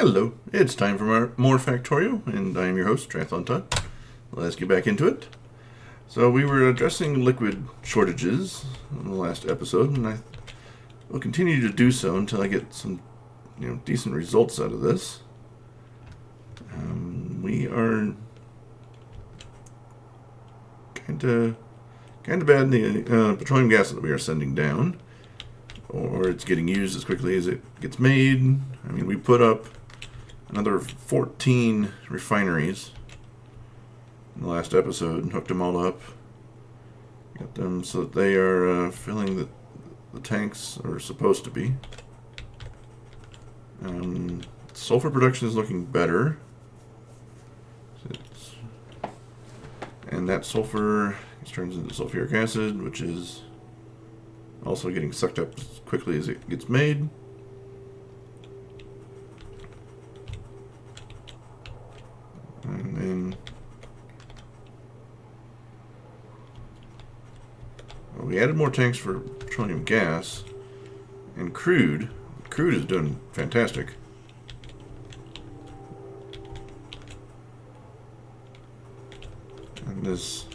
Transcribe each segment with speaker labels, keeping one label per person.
Speaker 1: Hello, it's time for more Factorio, and I am your host, Triathlon Todd. Let's get back into it. So we were addressing liquid shortages in the last episode, and I will continue to do so until I get some, decent results out of this. We are kind of bad in the petroleum gas that we are sending down, or it's getting used as quickly as it gets made. I mean, we put up another 14 refineries in the last episode and hooked them all up. Got them so that they are filling the tanks are supposed to be. Sulfur production is looking better. And that sulfur turns into sulfuric acid, which is also getting sucked up as quickly as it gets made. And then we added more tanks for petroleum gas and crude. Crude is doing fantastic. And this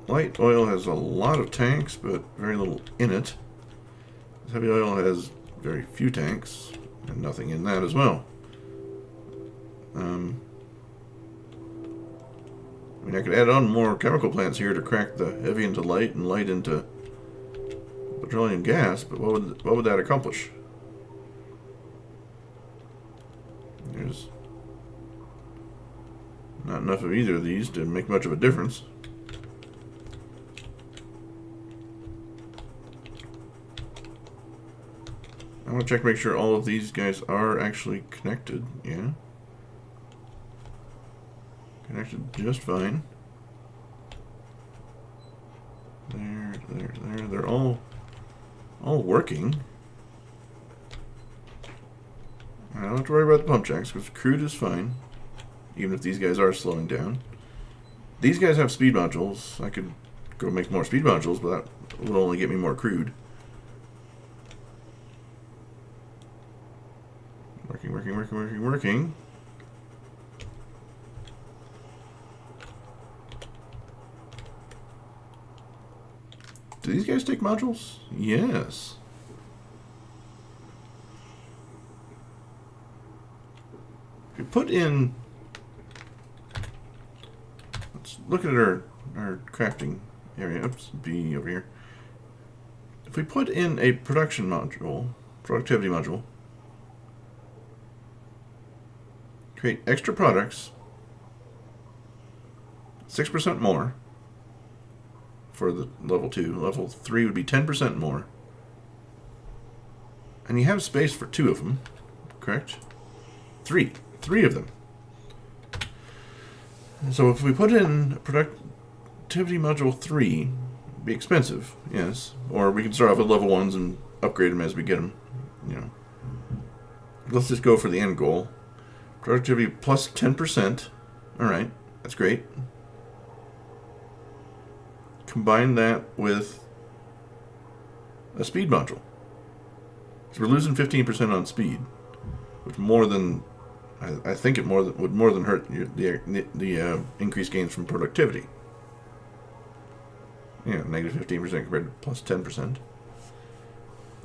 Speaker 1: light oil has a lot of tanks, but very little in it. This heavy oil has very few tanks and nothing in that as well. I could add on more chemical plants here to crack the heavy into light and light into petroleum gas, but what would that accomplish? There's not enough of either of these to make much of a difference. I want to check to make sure all of these guys are actually connected. Yeah. Connected just fine. There. They're all working. I don't have to worry about the pump jacks because crude is fine, even if these guys are slowing down. These guys have speed modules. I could go make more speed modules, but that would only get me more crude. Working. Do these guys take modules? Yes. If we put in... Let's look at our crafting area. Oops, B over here. If we put in a production module, productivity module, create extra products, 6% more for the level 2. Level 3 would be 10% more. And you have space for 2 of them, correct? 3 of them. So if we put in productivity module 3, it'd be expensive, yes. Or we can start off with level 1s and upgrade them as we get them, Let's just go for the end goal. Productivity plus 10%. Alright, that's great. Combine that with a speed module. So we're losing 15% on speed, which I think it would more than hurt the increased gains from productivity. Yeah, negative 15% compared to plus 10%. You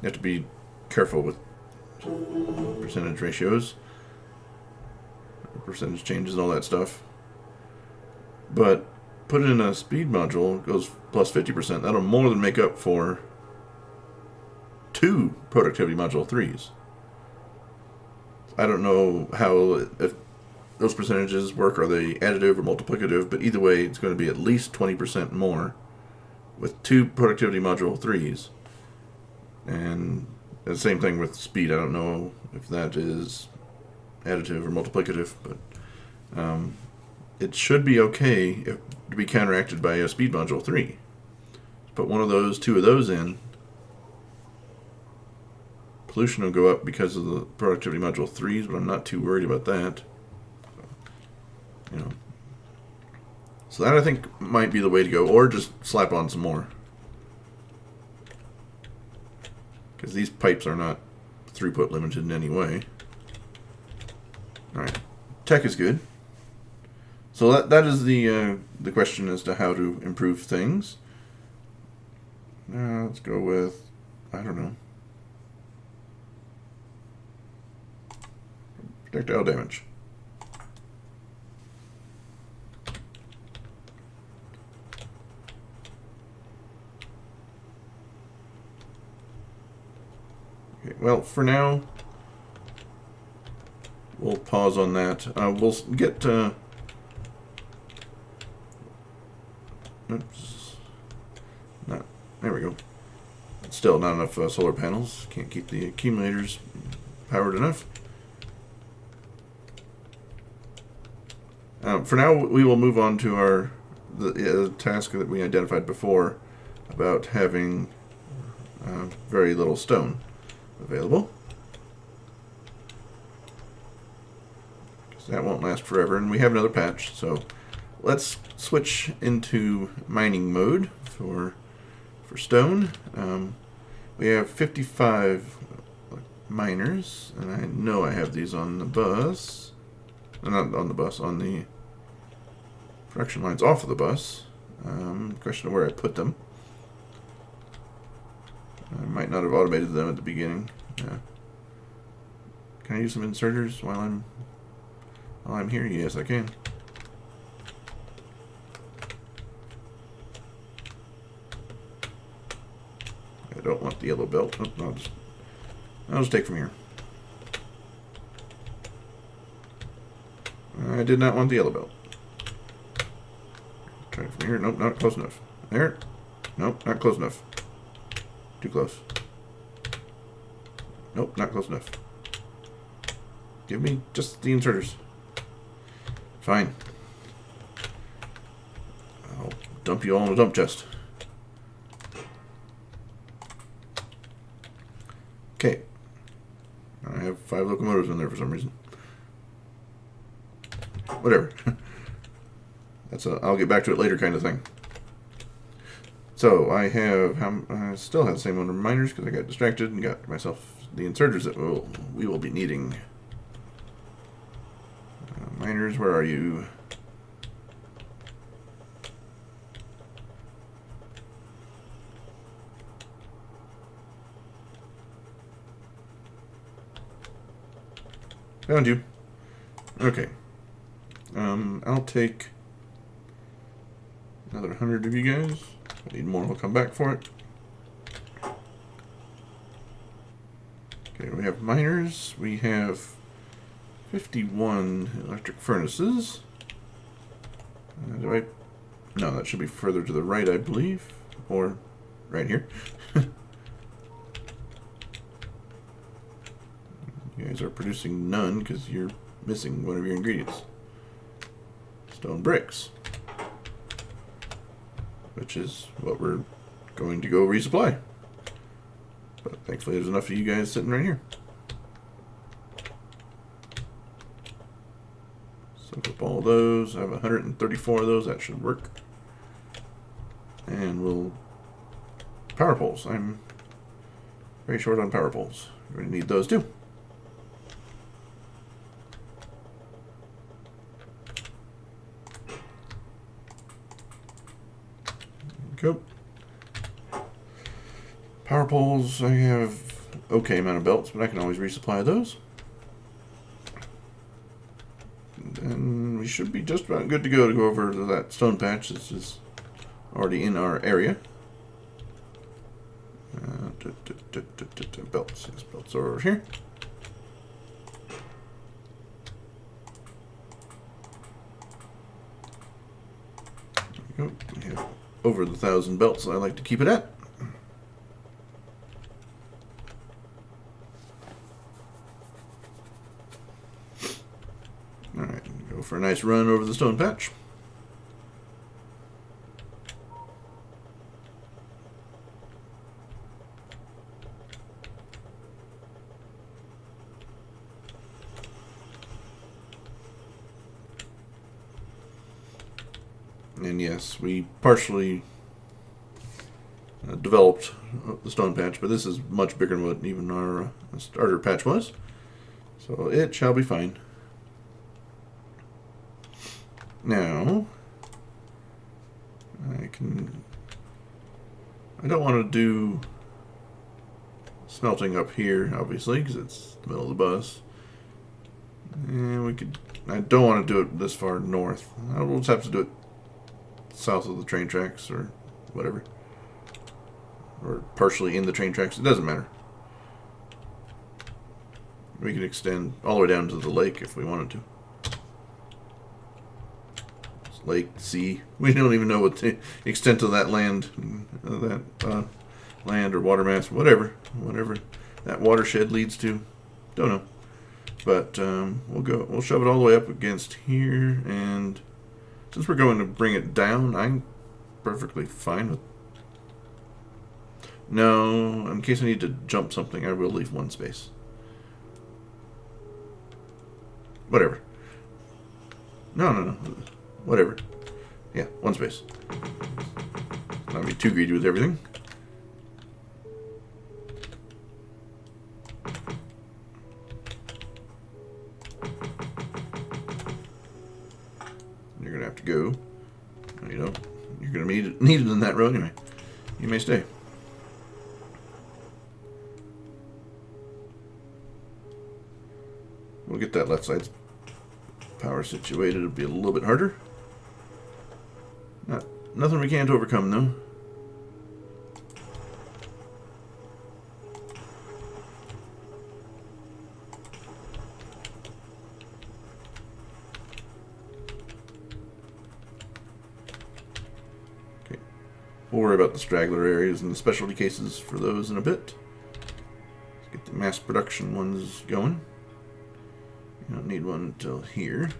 Speaker 1: have to be careful with percentage ratios, percentage changes, and all that stuff. But put in a speed module, goes plus 50%. That'll more than make up for 2 productivity module 3s. I don't know if those percentages work. Are they additive or multiplicative? But either way, it's going to be at least 20% more with 2 productivity module 3s. And the same thing with speed. I don't know if that is additive or multiplicative, but it should be okay to be counteracted by a speed module 3. Put 2 of those in. Pollution will go up because of the productivity module 3s, but I'm not too worried about that. So that I think might be the way to go, or just slap on some more. Because these pipes are not throughput limited in any way. All right, tech is good. So that is the question as to how to improve things. Let's go with, I don't know, projectile damage. Okay, well, for now, we'll pause on that. We'll get. Oops. Not. There we go. Still not enough solar panels. Can't keep the accumulators powered enough. For now, we will move on to the task that we identified before about having very little stone available. Because that won't last forever, and we have another patch, so let's switch into mining mode for stone. We have 55 miners, and I know I have these on the bus. Not on the bus, on the production lines off of the bus. Question of where I put them. I might not have automated them at the beginning. Yeah. Can I use some inserters while I'm here? Yes, I can. I don't want the yellow belt. Oh, I'll just take from here. I did not want the yellow belt. Try it from here. Nope, not close enough. There. Nope, not close enough. Too close. Nope, not close enough. Give me just the inserters. Fine. I'll dump you all in a dump chest. Okay. I have 5 locomotives in there for some reason. Whatever. I'll get back to it later kind of thing. So I still have the same number of miners because I got distracted and got myself the inserters that we will be needing. Miners, where are you? Found you. Okay. I'll take another 100 of you guys. If I need more, I'll come back for it. Okay, we have miners. We have 51 electric furnaces. No, that should be further to the right, I believe. Or right here. You guys are producing none because you're missing one of your ingredients. Stone bricks. Which is what we're going to go resupply. But thankfully there's enough of you guys sitting right here. Soak up all those. I have 134 of those. That should work. And we'll... Power poles. I'm very short on power poles. We're going to need those too. Go. Power poles, I have okay amount of belts, but I can always resupply those. And we should be just about good to go over to that stone patch. This is already in our area. Belts, yes, belts are over here. There we go. We have over the 1,000 belts I like to keep it at. Alright, go for a nice run over the stone patch. And yes, we partially developed the stone patch, but this is much bigger than what even our starter patch was. So it shall be fine. Now, I don't want to do smelting up here, obviously, because it's the middle of the bus. And I don't want to do it this far north. We'll just have to do it south of the train tracks or whatever. Or partially in the train tracks. It doesn't matter. We can extend all the way down to the lake if we wanted to. Lake, sea. We don't even know what the extent of that land, land or water mass, whatever that watershed leads to. Don't know. But we'll shove it all the way up against here, and since we're going to bring it down, I'm perfectly fine with. No, in case I need to jump something, I will leave one space. Whatever. No. Whatever. Yeah, one space. Not be too greedy with everything. You're gonna have to go. No, you don't. You're gonna need it in that row anyway. You may stay. We'll get that left side's power situated. It'll be a little bit harder. Nothing we can't overcome, though. Okay. We'll worry about the straggler areas and the specialty cases for those in a bit. Let's get the mass production ones going. You don't need one until here.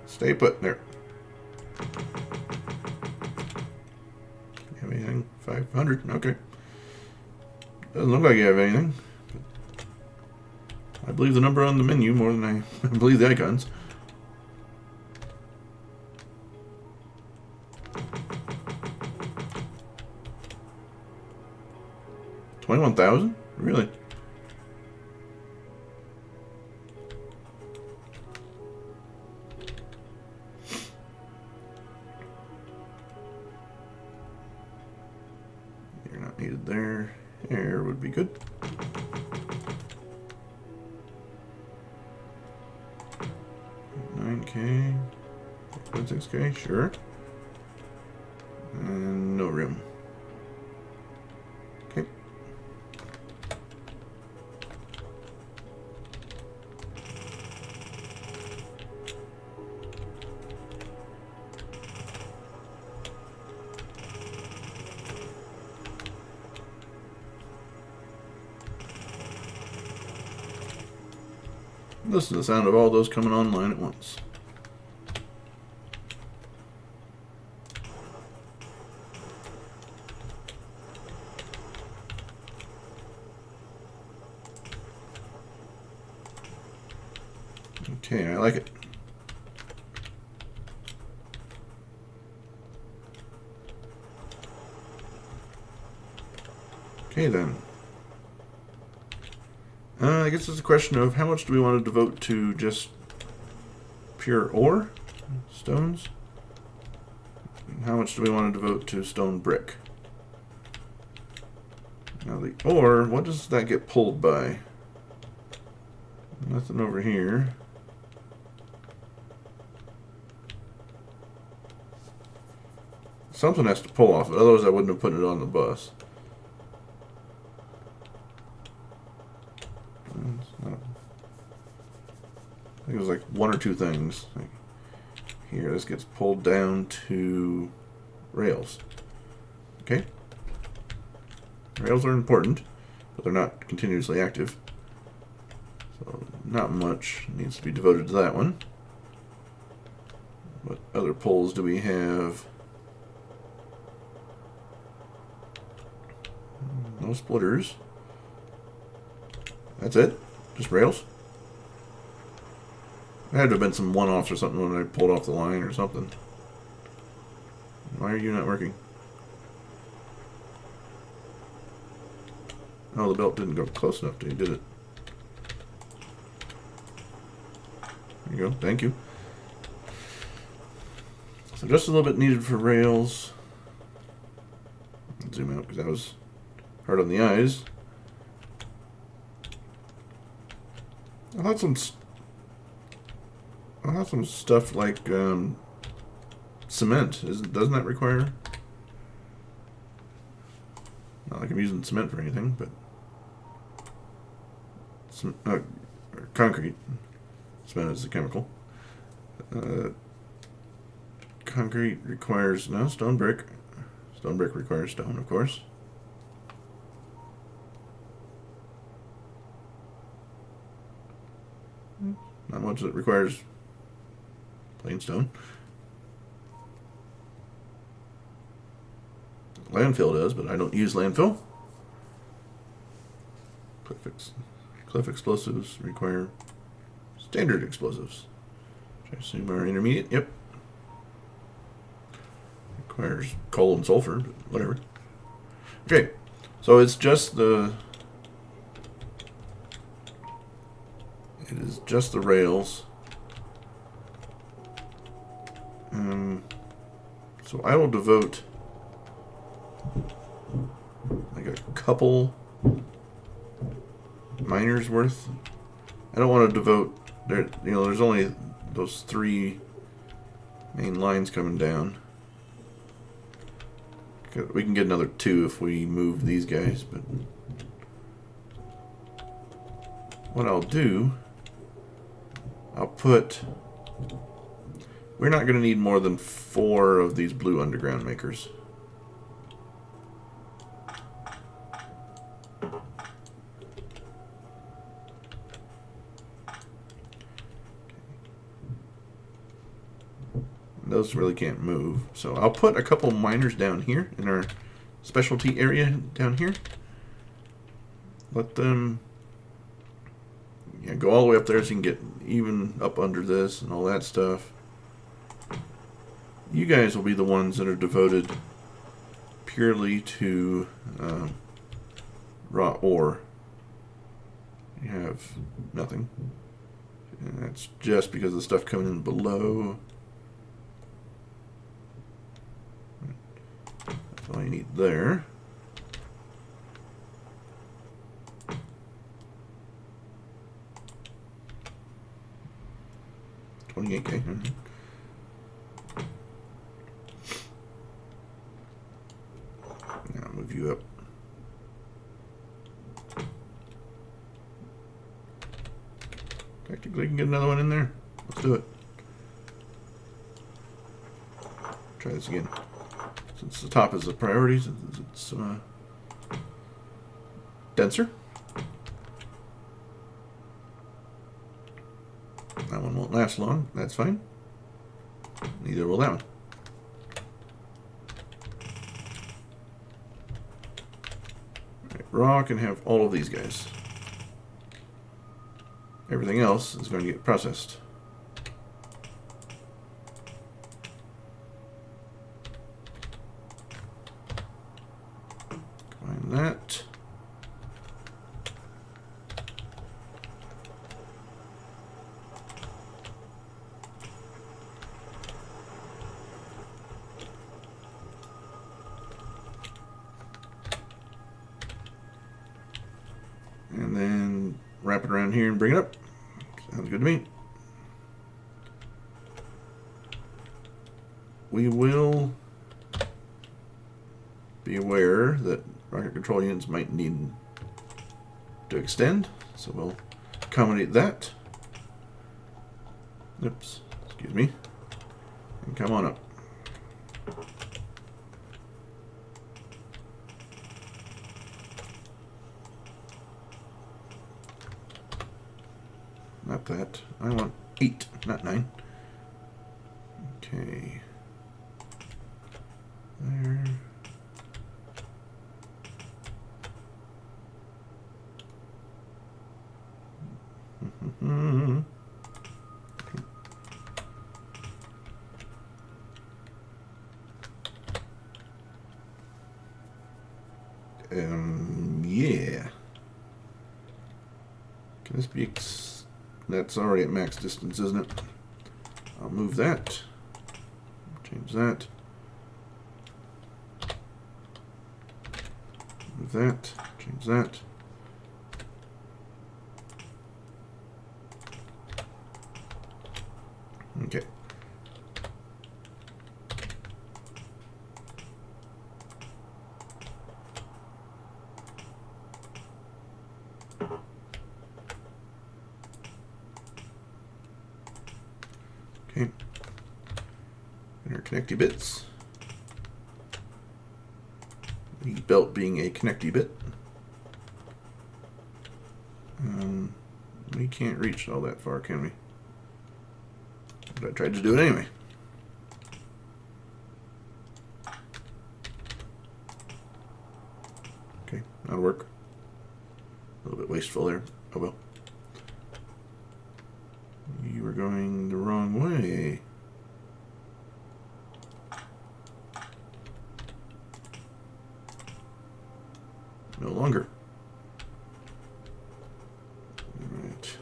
Speaker 1: Stay put there. You have anything? 500? Okay. Doesn't look like you have anything. I believe the number on the menu more than I believe the icons. $21,000? Really? You're not needed there. Air would be good. $9K. 6K, sure. And no room. Okay. Listen to the sound of all those coming online at once. Okay, I like it. Okay then. I guess it's a question of how much do we want to devote to just pure ore, stones? And how much do we want to devote to stone brick? Now the ore, what does that get pulled by? Nothing over here. Something has to pull off it, otherwise I wouldn't have put it on the bus. I think it was like one or two things. Like here, this gets pulled down to rails. Okay? Rails are important, but they're not continuously active. So not much needs to be devoted to that one. What other pulls do we have? No splitters. That's it? Just rails? There had to have been some one-offs or something when I pulled off the line or something. Why are you not working? Oh, the belt didn't go close enough to you, did it? There you go. Thank you. So just a little bit needed for rails. Zoom out because that was hard on the eyes. I thought some stuff like cement. Doesn't that require? Not like I'm using cement for anything, but concrete. Cement is a chemical. Concrete requires stone brick. Stone brick requires stone, of course. Not much that requires plain stone. Landfill does, but I don't use landfill. Cliff explosives require standard explosives, which I assume are intermediate. Yep. Requires coal and sulfur, but whatever. Okay, so it's just the... It is just the rails. So I will devote like a couple miners worth. I don't want to devote there. There's only those 3 main lines coming down. We can get another 2 if we move these guys, but what I'll do, we're not going to need more than 4 of these blue underground makers. Those really can't move. So I'll put a couple miners down here in our specialty area down here. Let them go all the way up there so you can get even up under this and all that stuff. You guys will be the ones that are devoted purely to raw ore. You have nothing. And that's just because of the stuff coming in below. That's all you need there. $28K. Now I'll move you up. Technically, can get another one in there. Let's do it. Try this again. Since the top is the priority, it's denser. That one won't last long. That's fine. Neither will that one. Right, raw can have all of these guys. Everything else is going to get processed. Combine that. And then wrap it around here and bring it up. Sounds good to me. We will be aware that rocket control units might need to extend, so we'll accommodate that. Oops, excuse me. And come on up. Not that. I want 8, not 9. Okay. There. Yeah. Can this be... That's already at max distance, isn't it? I'll move that. Change that. Move that. Change that. Okay. Okay. Interconnecty bits. The belt being a connecty bit. We can't reach all that far, can we? But I tried to do it anyway. Okay, that'll work. A little bit wasteful there. Oh well. You were going the wrong way. No longer. Alright.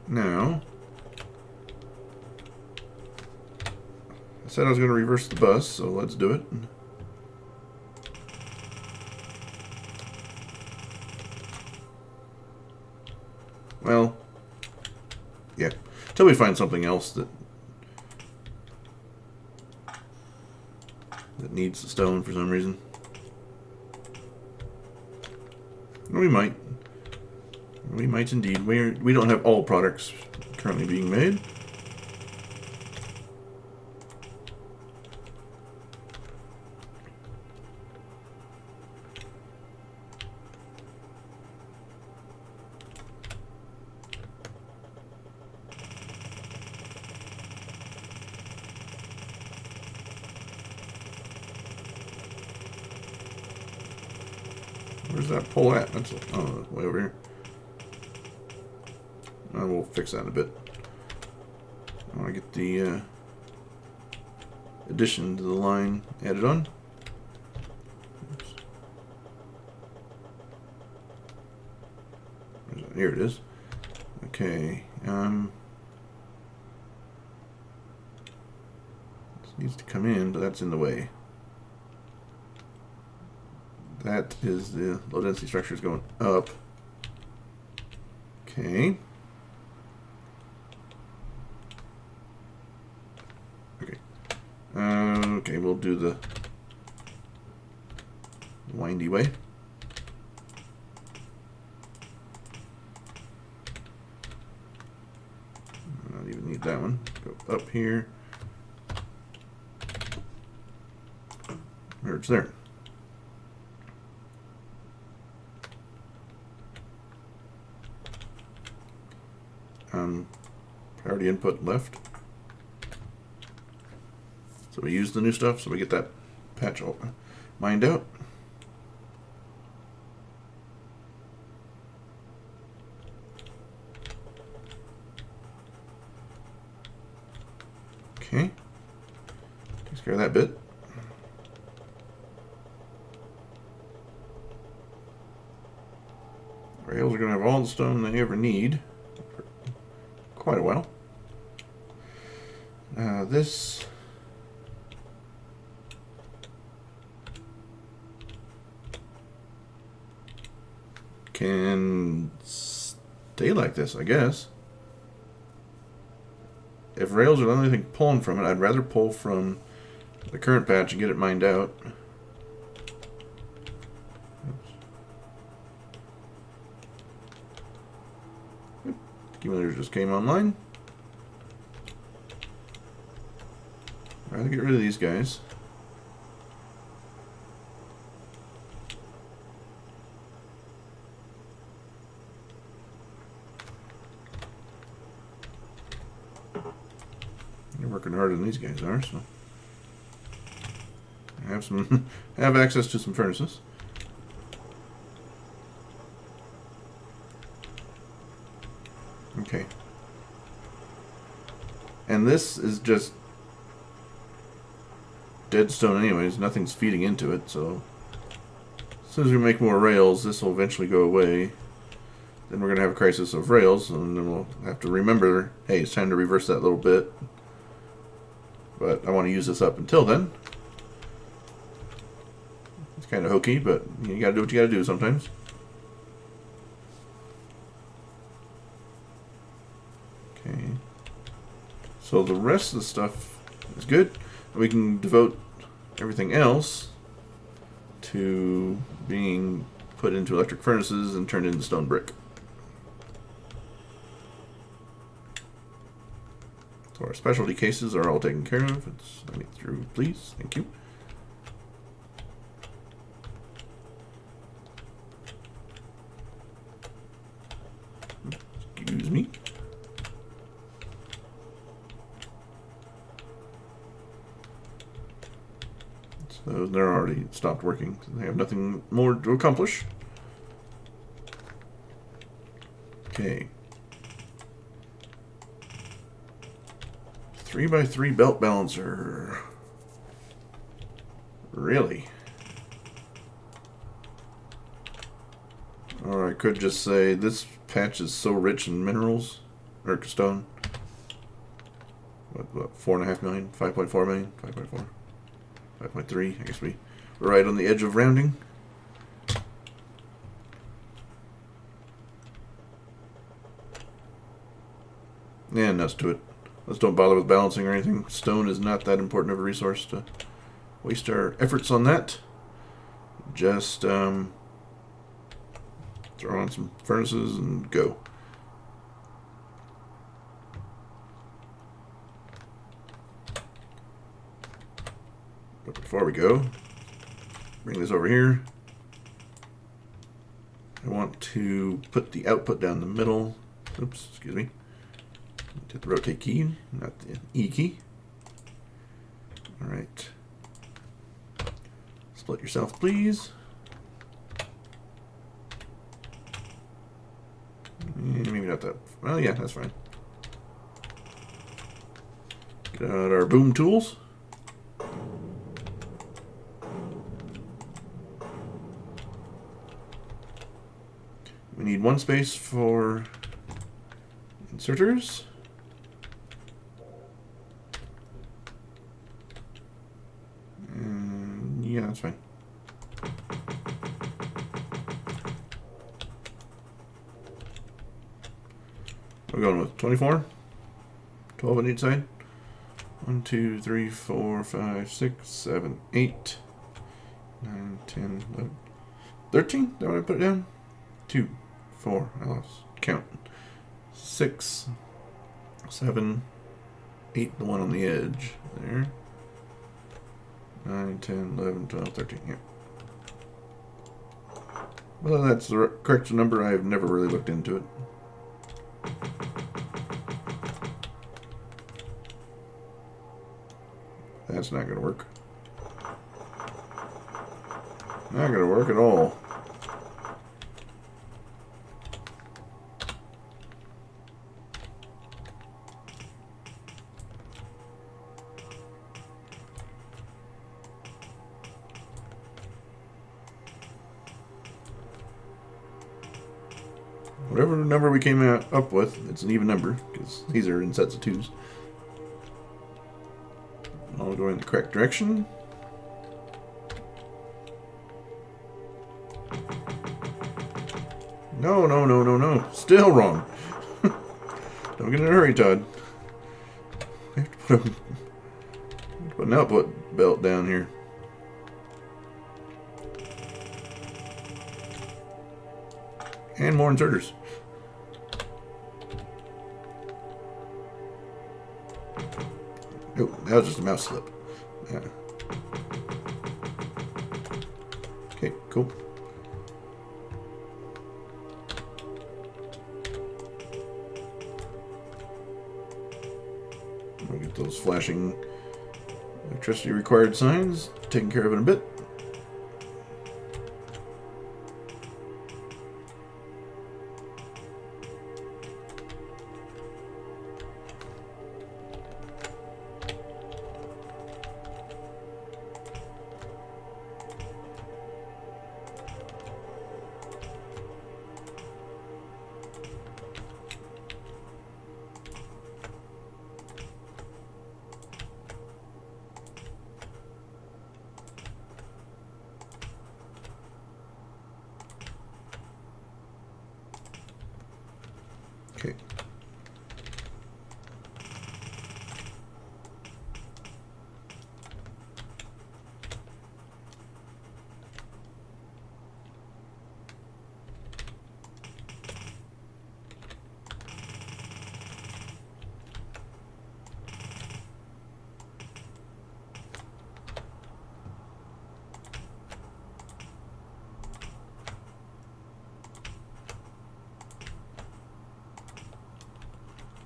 Speaker 1: Now, I said I was going to reverse the bus, so let's do it. Well, yeah. Till we find something else that needs the stone for some reason. We might. We might indeed. We don't have all products currently being made. Where's that pole at? That's way over here. We'll fix that in a bit. I want to get the addition to the line added on. Oops. Here it is. Okay. This needs to come in, but that's in the way. That is the low density structure is going up. Okay. Okay. Okay, we'll do the windy way. I don't even need that one. Go up here. Merge there. Priority input left. So we use the new stuff, so we get that patch all mined out. Okay. Takes care of that bit. Rails are going to have all the stone they ever need for quite a while. This can stay like this, I guess. If rails are the only thing pulling from it, I'd rather pull from the current patch and get it mined out. Accumulators just came online. I'd rather get rid of these guys. They're working harder than these guys are, so I have some have access to some furnaces. Okay. And this is just dead stone anyways. Nothing's feeding into it, so as soon as we make more rails, this will eventually go away. Then we're going to have a crisis of rails, and then we'll have to remember, hey, it's time to reverse that little bit. But I want to use this up until then. It's kind of hokey, but you got to do what you got to do sometimes. Okay. So the rest of the stuff is good. We can devote everything else to being put into electric furnaces and turned into stone brick. So our specialty cases are all taken care of. Let me through, please. Thank you. Excuse me. So they're already stopped working. So they have nothing more to accomplish. Okay. 3x3 belt balancer. Really? Or I could just say this patch is so rich in minerals, or stone. What 4.5 million? 5.4 million? 5.4? 5.3? I guess we're right on the edge of rounding. And nuts to it. Let's don't bother with balancing or anything. Stone is not that important of a resource to waste our efforts on that. Just throw on some furnaces and go. But before we go, bring this over here. I want to put the output down the middle. Oops, excuse me. Hit the rotate key, not the E key. Alright. Split yourself, please. Maybe not that. Well, yeah, that's fine. Get out our boom tools. We need one space for inserters. And yeah, that's fine. We're going with 24, 12 on each side. 1, 2, 3, 4, 5, 6, 7, 8, 9, 10, 11, 13. Is that what I put it down? 2, 4. I lost count. 6, 7, 8. The one on the edge there. 9, 10, 11, 12, 13. Yeah. Well, that's the correct number. I've never really looked into it. That's not going to work. Not going to work at all. Whatever number we came up with, it's an even number, because these are in sets of 2s. All going in the correct direction. No, no, no, no, no. Still wrong. Don't get in a hurry, Todd. I have to put an output belt down here. And more inserters. Oh, that was just a mouse slip. Yeah. Okay, cool. We'll get those flashing electricity required signs taken care of in a bit. Okay.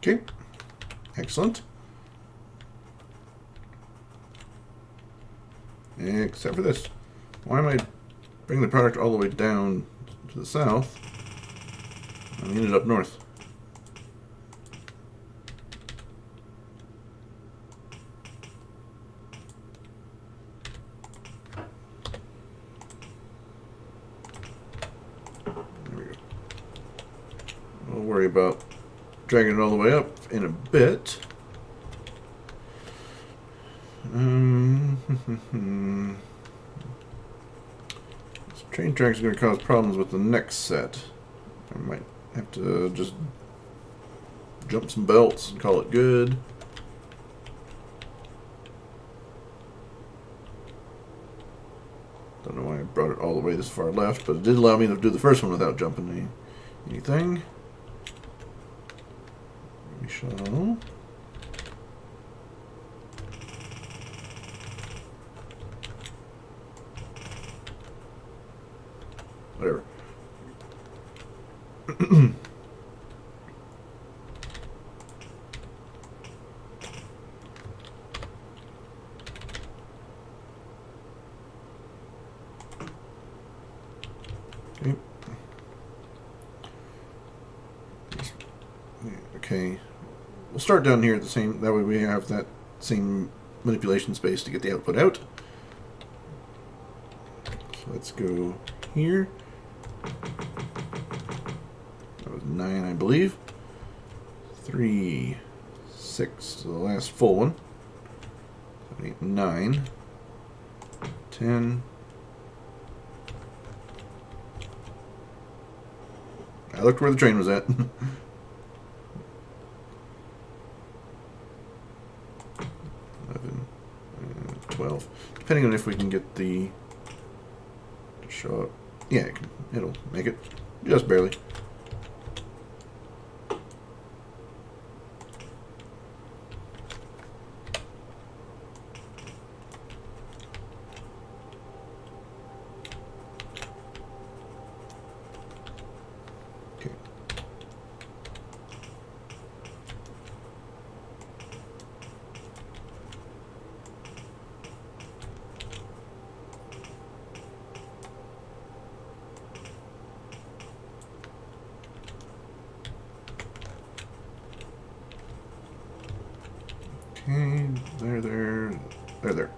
Speaker 1: Okay. Excellent. Except for this. Why am I bringing the product all the way down to the south? I need it up north. There we go. We'll worry about dragging it all the way up in a bit. This train track is going to cause problems with the next set. I might have to just jump some belts and call it good. Don't know why I brought it all the way this far left, but it did allow me to do the first one without jumping anything. We shall. Whatever. Okay. Okay. We'll start down here at the same. That way we have that same manipulation space to get the output out. So let's go here. That was 9, I believe. 3, 6, the last full one. 7, 8, 9, 10. I looked where the train was at. 11, 12. Depending on if we can get the show up. Yeah, it'll make it just barely. Okay, there.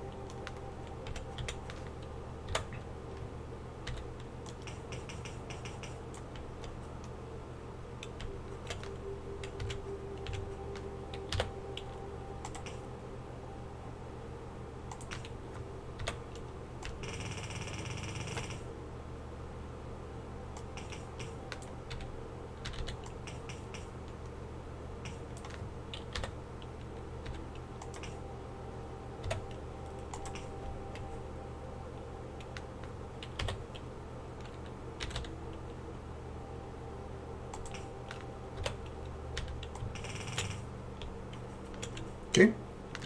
Speaker 1: Okay,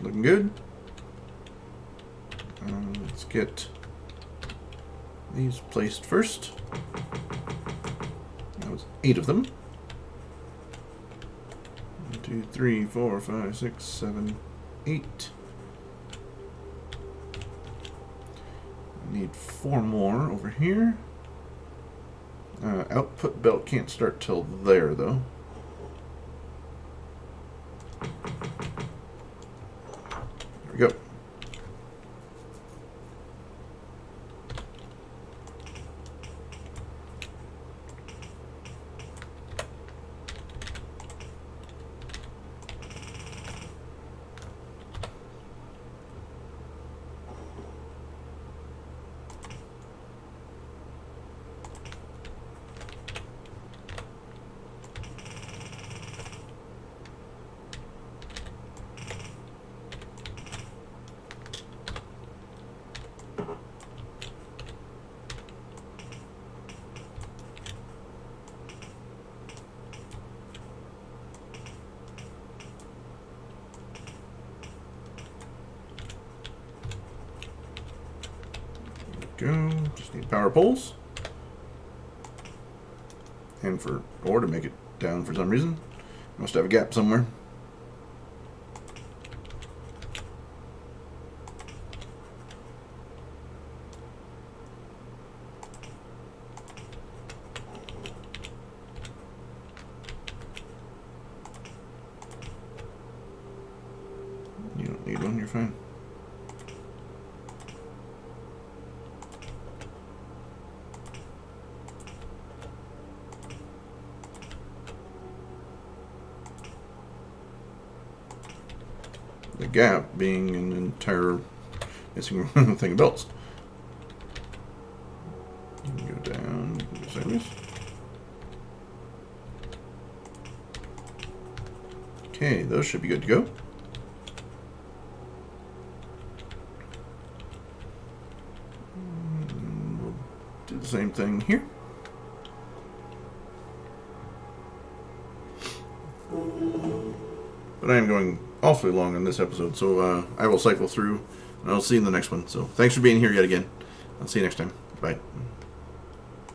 Speaker 1: looking good. Let's get these placed first. That was 8 of them. 1, 2, 3, 4, 5, 6, 7, 8. I need 4 more over here. Output belt can't start till there, though. There we go. go. Just need power poles. And for ore to make it down for some reason. Must have a gap somewhere. You don't need one, you're fine. The gap being an entire missing thing of belts. You can go down, you can go sideways. Okay, those should be good to go. We'll do the same thing here. But I am going awfully long on this episode, so I will cycle through, and I'll see you in the next one. So thanks for being here yet again. I'll see you next time. Bye.